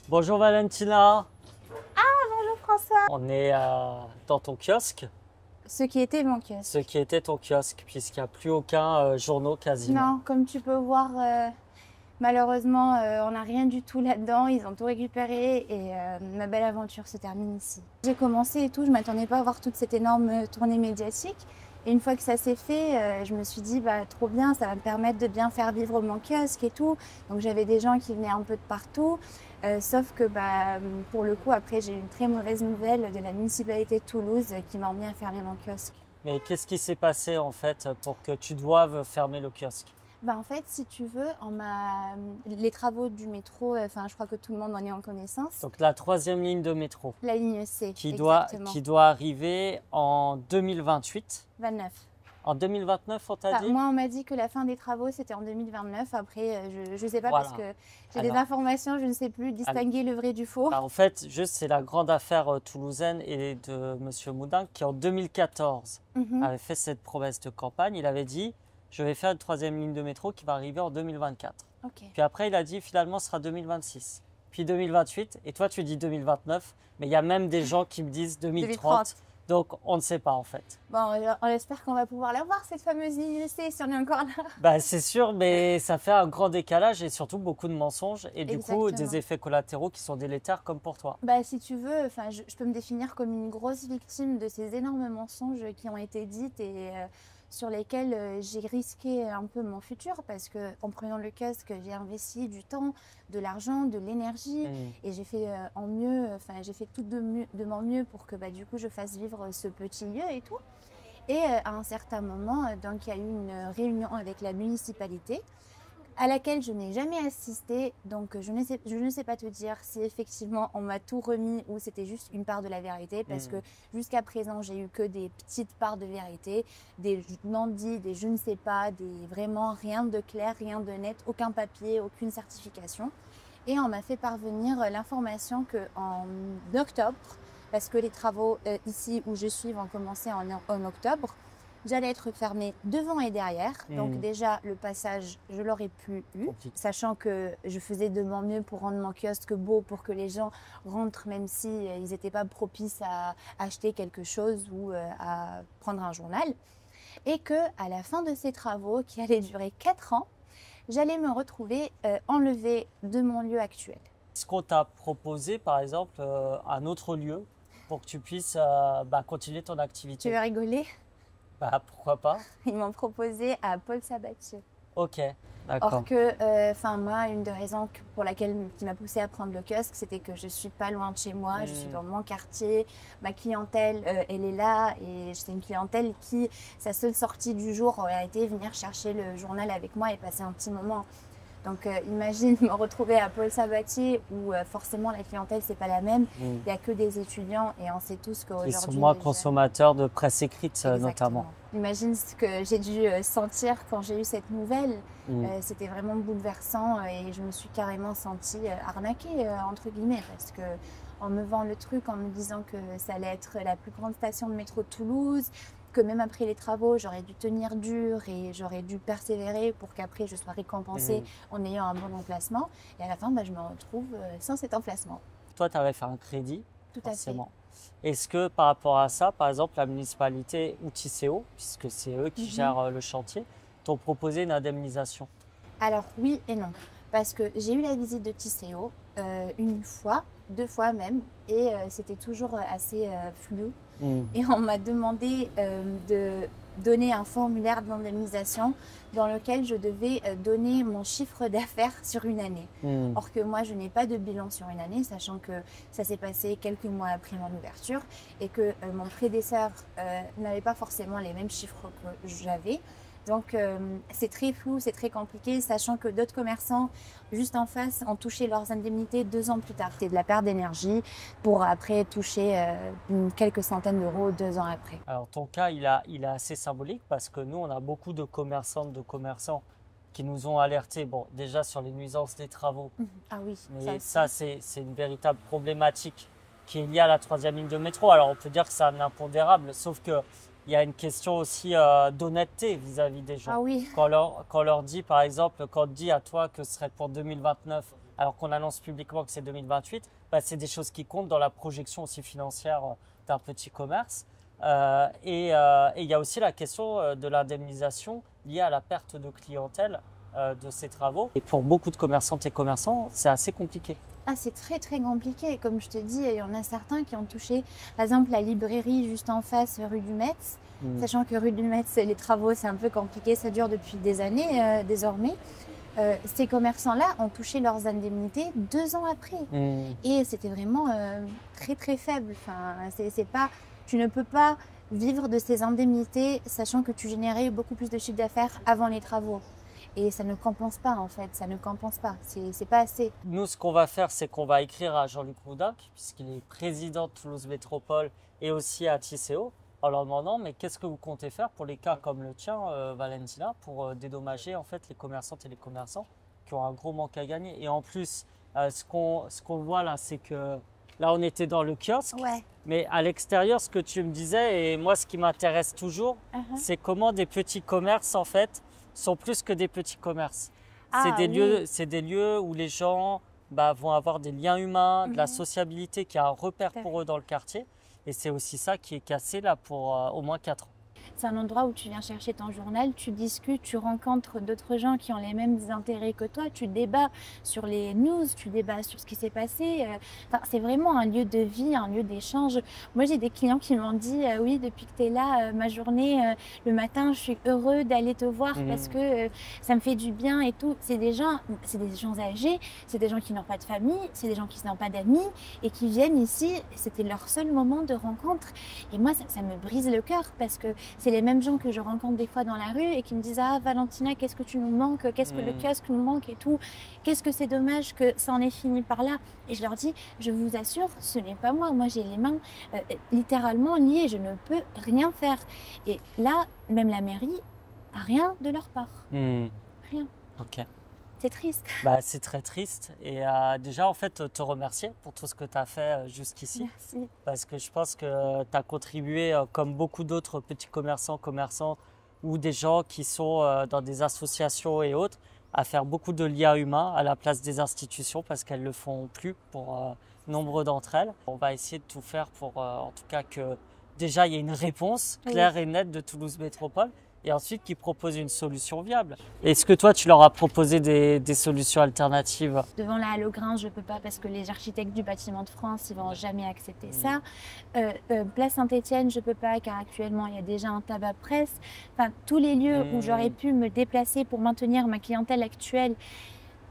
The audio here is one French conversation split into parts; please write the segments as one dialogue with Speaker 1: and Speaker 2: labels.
Speaker 1: Bonjour Valentina,
Speaker 2: Bonjour François.
Speaker 1: on est dans ton kiosque,
Speaker 2: Ce qui était mon kiosque.
Speaker 1: ce qui était ton kiosque, puisqu'il n'y a plus aucun journaux quasiment.
Speaker 2: Non, comme tu peux voir, malheureusement, on n'a rien du tout là-dedans. Ils ont tout récupéré et ma belle aventure se termine ici. J'ai commencé et tout, je m'attendais pas à voir toute cette énorme tournée médiatique. Et une fois que ça s'est fait, je me suis dit, bah, trop bien, ça va me permettre de bien faire vivre mon kiosque et tout. Donc j'avais des gens qui venaient un peu de partout. Sauf que bah, pour le coup, après, j'ai eu une très mauvaise nouvelle de la municipalité de Toulouse qui m'a emmené à fermer mon kiosque.
Speaker 1: Mais qu'est-ce qui s'est passé en fait pour que tu doives fermer le kiosque?
Speaker 2: Bah en fait, si tu veux, les travaux du métro, je crois que tout le monde en est en connaissance.
Speaker 1: Donc la troisième ligne de métro
Speaker 2: La ligne C,
Speaker 1: qui
Speaker 2: exactement.
Speaker 1: doit arriver en 2028.
Speaker 2: 29.
Speaker 1: En 2029, on t'a
Speaker 2: Enfin,
Speaker 1: dit?
Speaker 2: moi, on m'a dit que la fin des travaux, c'était en 2029. Après, je ne sais pas
Speaker 1: Voilà.
Speaker 2: parce que j'ai des
Speaker 1: Alors-
Speaker 2: informations, je ne sais plus distinguer le vrai du faux.
Speaker 1: Bah, en fait, juste c'est la grande affaire toulousaine et de Monsieur Moudin qui en 2014
Speaker 2: Mhm.
Speaker 1: avait fait cette promesse de campagne. Il avait dit, je vais faire une troisième ligne de métro qui va arriver en 2024.
Speaker 2: Ok.
Speaker 1: Puis après, il a dit finalement, ce sera 2026. Puis 2028. Et toi, tu dis 2029. Mais il y a même des gens qui me disent 2030.
Speaker 2: 2030.
Speaker 1: Donc, on ne sait pas en fait.
Speaker 2: Bon, on espère qu'on va pouvoir la voir, cette fameuse ligne C, si on est encore là.
Speaker 1: Bah, c'est sûr, mais ça fait un grand décalage et surtout beaucoup de mensonges. Et du coup,
Speaker 2: Exactement.
Speaker 1: des effets collatéraux qui sont délétères comme pour toi.
Speaker 2: Bah, si tu veux, je peux me définir comme une grosse victime de ces énormes mensonges qui ont été dites et sur lesquels j'ai risqué un peu mon futur parce que en prenant le kiosque, j'ai investi du temps, de l'argent, de l'énergie et j'ai fait j'ai fait tout de mon mieux pour que bah, du coup je fasse vivre ce petit lieu et tout. Et à un certain moment, donc il y a eu une réunion avec la municipalité à laquelle je n'ai jamais assisté, donc je ne sais pas te dire si effectivement on m'a tout remis ou c'était juste une part de la vérité, parce que jusqu'à présent j'ai eu que des petites parts de vérité, des non-dits, des je ne sais pas, des vraiment rien de clair, rien de net, aucun papier, aucune certification. Et on m'a fait parvenir l'information qu'en octobre, parce que les travaux ici où je suis vont commencer en octobre, j'allais être fermée devant et derrière. Donc déjà, le passage, je l'aurais plus eu, sachant que je faisais de mon mieux pour rendre mon kiosque beau, pour que les gens rentrent, même si ils n'étaient pas propices à acheter quelque chose ou à prendre un journal. Et que à la fin de ces travaux, qui allaient durer 4 ans, j'allais me retrouver enlevée de mon lieu actuel.
Speaker 1: Est-ce qu'on t'a proposé, par exemple, un autre lieu pour que tu puisses continuer ton
Speaker 2: Tu
Speaker 1: activité?
Speaker 2: veux rigoler?
Speaker 1: Bah, pourquoi pas?
Speaker 2: Ils m'ont proposé à Paul Sabatier.
Speaker 1: Ok, d'accord.
Speaker 2: Or que, moi, une des raisons qui m'a poussée à prendre le kiosque, c'était que je suis pas loin de chez moi, je suis dans mon quartier, ma clientèle, elle est là, et c'est une clientèle qui, sa seule sortie du jour a été venir chercher le journal avec moi et passer un petit moment. Donc imagine me retrouver à Paul Sabatier où forcément la clientèle c'est pas la même, il n'y a que des étudiants et on sait tous qu'aujourd'hui...
Speaker 1: Ils sont moins
Speaker 2: les jeunes-
Speaker 1: consommateurs de presse écrite, notamment.
Speaker 2: Exactement. Imagine ce que j'ai dû sentir quand j'ai eu cette nouvelle. C'était vraiment bouleversant et je me suis carrément sentie arnaquée, entre guillemets, parce que on me vend le truc en me disant que ça allait être la plus grande station de métro de Toulouse, que même après les travaux, j'aurais dû tenir dur et j'aurais dû persévérer pour qu'après je sois récompensée en ayant un bon emplacement. Et à la fin, je me retrouve sans cet emplacement.
Speaker 1: Toi, tu avais fait un crédit,
Speaker 2: Tout à fait.
Speaker 1: forcément. Est-ce que par rapport à ça, par exemple, la municipalité ou Tisséo, puisque c'est eux qui gèrent le chantier, t'ont proposé une indemnisation?
Speaker 2: Alors oui et non, parce que j'ai eu la visite de Tisséo une fois, 2 fois même, et c'était toujours assez flou. Et on m'a demandé de donner un formulaire d'indemnisation dans lequel je devais donner mon chiffre d'affaires sur une année. Or que moi, je n'ai pas de bilan sur une année, sachant que ça s'est passé quelques mois après mon ouverture et que mon prédécesseur n'avait pas forcément les mêmes chiffres que j'avais. Donc c'est très flou, c'est très compliqué, sachant que d'autres commerçants juste en face ont touché leurs indemnités 2 ans plus tard. C'est de la perte d'énergie pour après toucher quelques centaines d'euros 2 ans après.
Speaker 1: Alors, ton cas, il est assez symbolique parce que nous, on a beaucoup de commerçantes, de commerçants qui nous ont alertés, bon, déjà sur les nuisances des travaux.
Speaker 2: Ah oui,
Speaker 1: Mais ça, c'est une véritable problématique qui est liée à la troisième ligne de métro. Alors, on peut dire que c'est un impondérable, sauf que il y a une question aussi d'honnêteté vis-à-vis des gens.
Speaker 2: Ah oui.
Speaker 1: Quand on leur dit, par exemple, quand on te dit à toi que ce serait pour 2029 alors qu'on annonce publiquement que c'est 2028, bah, c'est des choses qui comptent dans la projection aussi financière d'un petit commerce. Et il y a aussi la question de l'indemnisation liée à la perte de clientèle de ces travaux. Et pour beaucoup de commerçantes et commerçants, c'est assez compliqué.
Speaker 2: Ah, c'est très très compliqué. Comme je te dis, il y en a certains qui ont touché, par exemple, la librairie juste en face, rue du Metz. Sachant que rue du Metz, les travaux, c'est un peu compliqué, ça dure depuis des années désormais. Ces commerçants-là ont touché leurs indemnités 2 ans après. Et c'était vraiment très très faible. Enfin, c'est pas, tu ne peux pas vivre de ces indemnités sachant que tu générais beaucoup plus de chiffre d'affaires avant les travaux. Et ça ne compense pas en fait, ça ne compense pas, c'est pas assez.
Speaker 1: Nous, ce qu'on va faire, c'est qu'on va écrire à Jean-Luc Roudac, puisqu'il est président de Toulouse Métropole et aussi à Tisséo, en leur demandant mais qu'est-ce que vous comptez faire pour les cas comme le tien, Valentina, pour dédommager en fait les commerçantes et les commerçants qui ont un gros manque à gagner. Et en plus, ce qu'on voit là, c'est que là on était dans le kiosque,
Speaker 2: Ouais.
Speaker 1: mais à l'extérieur, ce que tu me disais, et moi ce qui m'intéresse toujours, c'est comment des petits commerces en fait sont plus que des petits commerces. C'est des lieux où les gens vont avoir des liens humains, de la sociabilité, qui est un repère pour eux dans le quartier. Et c'est aussi ça qui est cassé là pour au moins 4 ans.
Speaker 2: C'est un endroit où tu viens chercher ton journal, tu discutes, tu rencontres d'autres gens qui ont les mêmes intérêts que toi, tu débats sur les news, tu débats sur ce qui s'est passé. Enfin, c'est vraiment un lieu de vie, un lieu d'échange. Moi, j'ai des clients qui m'ont dit oui, depuis que tu es là, ma journée, le matin, je suis heureux d'aller te voir parce que ça me fait du bien et tout. C'est des gens âgés, c'est des gens qui n'ont pas de famille, c'est des gens qui n'ont pas d'amis et qui viennent ici. C'était leur seul moment de rencontre. Et moi, ça me brise le cœur parce que c'est les mêmes gens que je rencontre des fois dans la rue et qui me disent « Ah Valentina, qu'est-ce que tu nous manques? Qu'est-ce que le kiosque nous manque et tout? Qu'est-ce que c'est dommage que ça en est fini par là ?» Et je leur dis « Je vous assure, ce n'est pas moi. Moi, j'ai les mains littéralement liées. Je ne peux rien faire. » Et là, même la mairie n'a rien de leur part. Rien.
Speaker 1: Ok.
Speaker 2: C'est triste.
Speaker 1: C'est très triste. Et déjà, en fait, te remercier pour tout ce que tu as fait jusqu'ici.
Speaker 2: Merci.
Speaker 1: Parce que je pense que tu as contribué, comme beaucoup d'autres petits commerçants, commerçantes, ou des gens qui sont dans des associations et autres, à faire beaucoup de liens humains à la place des institutions parce qu'elles ne le font plus pour nombre d'entre elles. On va essayer de tout faire pour, en tout cas, que déjà, il y ait une réponse claire et nette de Toulouse Métropole. Et ensuite qui propose une solution viable. Est-ce que toi, tu leur as proposé des solutions alternatives?
Speaker 2: Devant la Hallogrin, je ne peux pas parce que les architectes du bâtiment de France, ils ne vont jamais accepter ça. Place Saint-Étienne, je ne peux pas car actuellement, il y a déjà un tabac presse. Enfin, tous les lieux où j'aurais pu me déplacer pour maintenir ma clientèle actuelle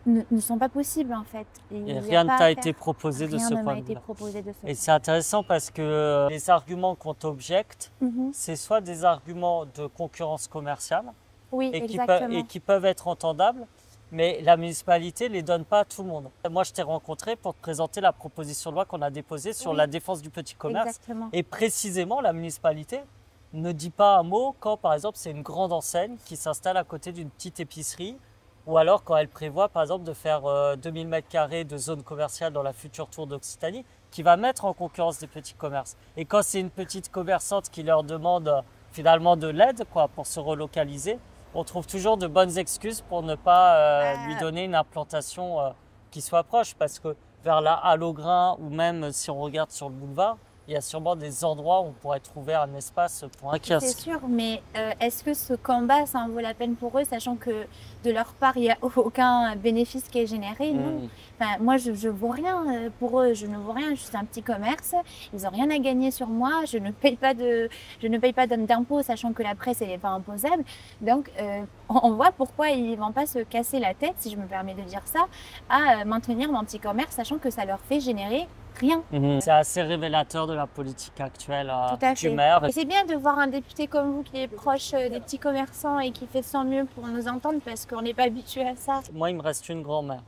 Speaker 2: ne sont pas possibles en fait.
Speaker 1: Et rien ne t'a été proposé de ce point de vue.
Speaker 2: Rien ne m'a été proposé de ce point de vue.
Speaker 1: Et c'est intéressant parce que les arguments qu'on t'objecte, c'est soit des arguments de concurrence commerciale et qui peuvent être entendables, mais la municipalité ne les donne pas à tout le monde. Moi, je t'ai rencontré pour te présenter la proposition de loi qu'on a déposée sur la défense du petit commerce.
Speaker 2: Exactement.
Speaker 1: Et précisément, la municipalité ne dit pas un mot quand, par exemple, c'est une grande enseigne qui s'installe à côté d'une petite épicerie. Ou alors quand elle prévoit par exemple de faire 2000 m² de zone commerciale dans la future tour d'Occitanie, qui va mettre en concurrence des petits commerces. Et quand c'est une petite commerçante qui leur demande finalement de l'aide pour se relocaliser, on trouve toujours de bonnes excuses pour ne pas lui donner une implantation qui soit proche. Parce que vers la Hallogrin ou même si on regarde sur le boulevard, il y a sûrement des endroits où on pourrait trouver un espace pour un kiosque.
Speaker 2: C'est sûr, mais est-ce que ce combat, ça en vaut la peine pour eux, sachant que de leur part, il n'y a aucun bénéfice qui est généré? Non. Enfin, moi, je ne vaux rien pour eux, je ne vaux rien, je suis un petit commerce, ils n'ont rien à gagner sur moi, je ne paye pas d'impôts, sachant que la presse n'est pas imposable. Donc, on voit pourquoi ils ne vont pas se casser la tête, si je me permets de dire ça, à maintenir mon petit commerce, sachant que ça leur fait générer rien.
Speaker 1: C'est assez révélateur de la politique actuelle du maire.
Speaker 2: Et c'est bien de voir un député comme vous qui est proche des petits commerçants et qui fait son mieux pour nous entendre parce qu'on n'est pas habitué à ça.
Speaker 1: Moi, il me reste une grand-mère.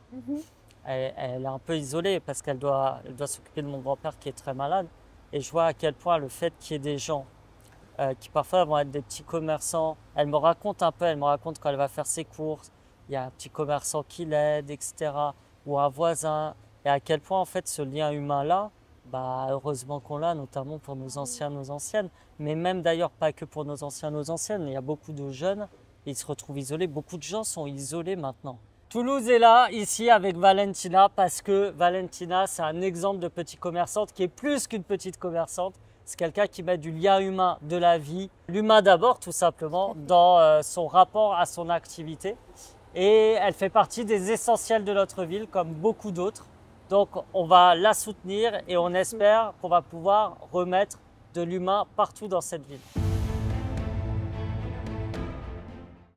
Speaker 1: Elle est un peu isolée parce qu'elle doit s'occuper de mon grand-père qui est très malade. Et je vois à quel point le fait qu'il y ait des gens qui parfois vont être des petits commerçants, elle me raconte quand elle va faire ses courses, il y a un petit commerçant qui l'aide, etc. Ou un voisin. Et à quel point, en fait, ce lien humain-là, heureusement qu'on l'a, notamment pour nos anciens, nos anciennes. Mais même d'ailleurs, pas que pour nos anciens, nos anciennes. Il y a beaucoup de jeunes, ils se retrouvent isolés. Beaucoup de gens sont isolés maintenant. Toulouse est là, ici, avec Valentina, parce que Valentina, c'est un exemple de petite commerçante qui est plus qu'une petite commerçante. C'est quelqu'un qui met du lien humain, de la vie, l'humain d'abord, tout simplement, dans son rapport à son activité. Et elle fait partie des essentiels de notre ville, comme beaucoup d'autres. Donc, on va la soutenir et on espère qu'on va pouvoir remettre de l'humain partout dans cette ville.